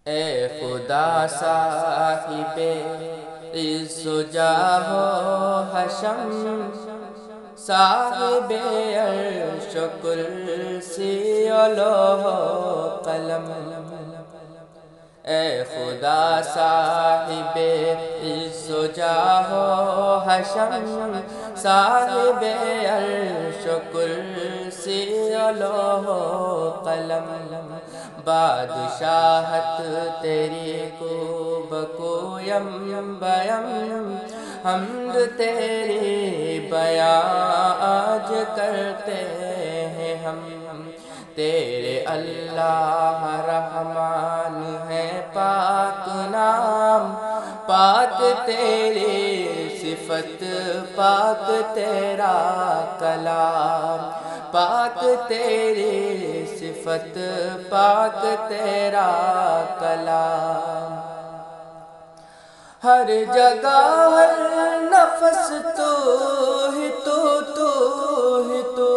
اے خدا صاحب عز و جاہ و حشم، صاحب عرش و کرسی و لوح و قلم۔ اے خدا صاحب عز و جاہ و حشم، صاحب عرش و کرسی و لوح و قلم۔ بادشاہت تیری کو بکویم بیم، حمد تیری بیان آج کرتے ہیں ہم۔ تیرے اللہ رحمان ہے پاک نام، پاک تیری صفت پاک تیرا کلام، پاک تیری صفت پاک تیرا کلام۔ ہر جگہ ہر نفس تو ہی تو ہی تو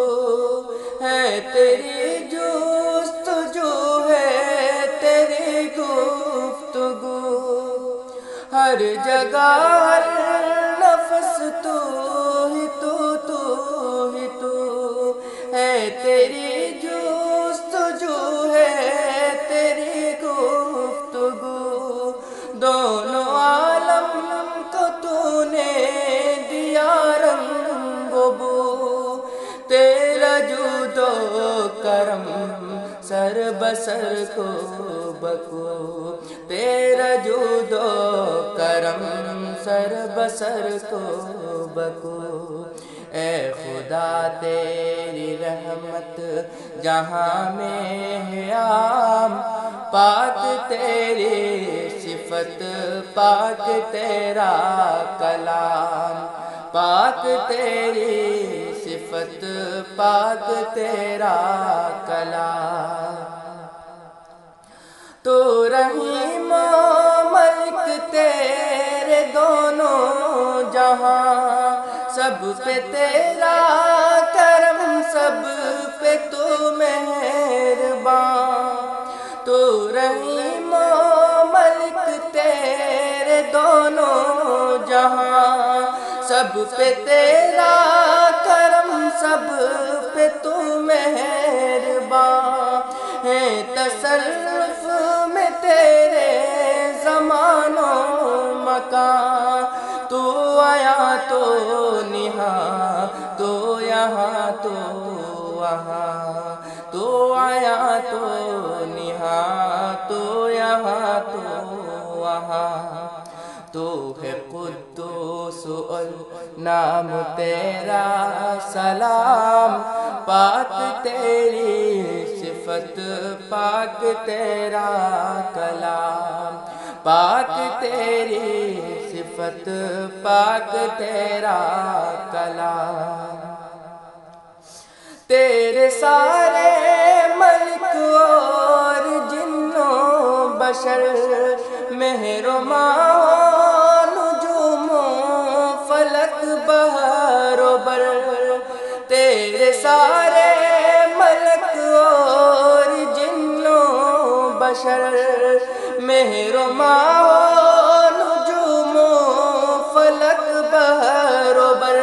ہے، تیری جستجو ہے تیری گفتگو۔ ہر جگہ ہر نفس تو ہی تو ہی تو ہے، تیری جستجو ہے تیری گفتگو۔ دونوں عالم کو تو نے دیا رنگ و بو، تیرا جود و کرم سر بسر کو بکو، تیرا جود و کرم سر بسر کو بکو۔ اے خدا تیری رحمت جہاں میں ہے عام، پاک تیری صفت پاک تیرا کلام، پاک تیری صفت پاک تیرا کلام۔ تو رحیم و ملک تیرے دونوں جہاں، سب پہ تیرا کرم سب پہ تو مہربان۔ تو رحیم و ملک تیرے دونوں جہاں، سب پہ تیرا کرم سب پہ تو مہربان۔ ہے تصرف میں تیرے زمان و مکان، تو آیا تو نہاں تو یہاں تو وہاں، تو آیا تو نہاں تو یہاں تو وہاں۔ تو ہے قدوس نام تیرا سلام، پاک تیری صفت پاک تیرا کلام، پاک تیری صفت پاک تیرا کلام۔ تیرے سارے ملک اور جن و بشر، مہر و ماں نجوم و فلک بحر و بر، تیرے سارے ملک اور جن و بشر، مہر و ماں نجوم و فلک بحر و بر،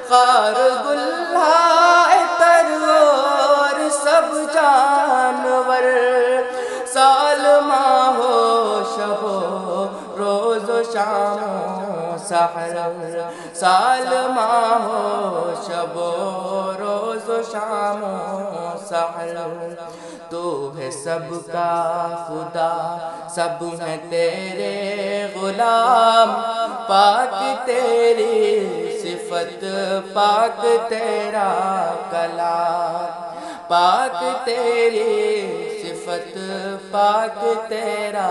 خار گلہائے تر اور سب جانور، سال ماہ و شب و روز و شام و سحر، سال ماہ و شب و روز و شام و سحر۔ تو ہے سب کا خدا سب ہیں تیرے غلام، پاک تیری صفت پاک تیرا کلام، پاک تیری صفت پاک تیرا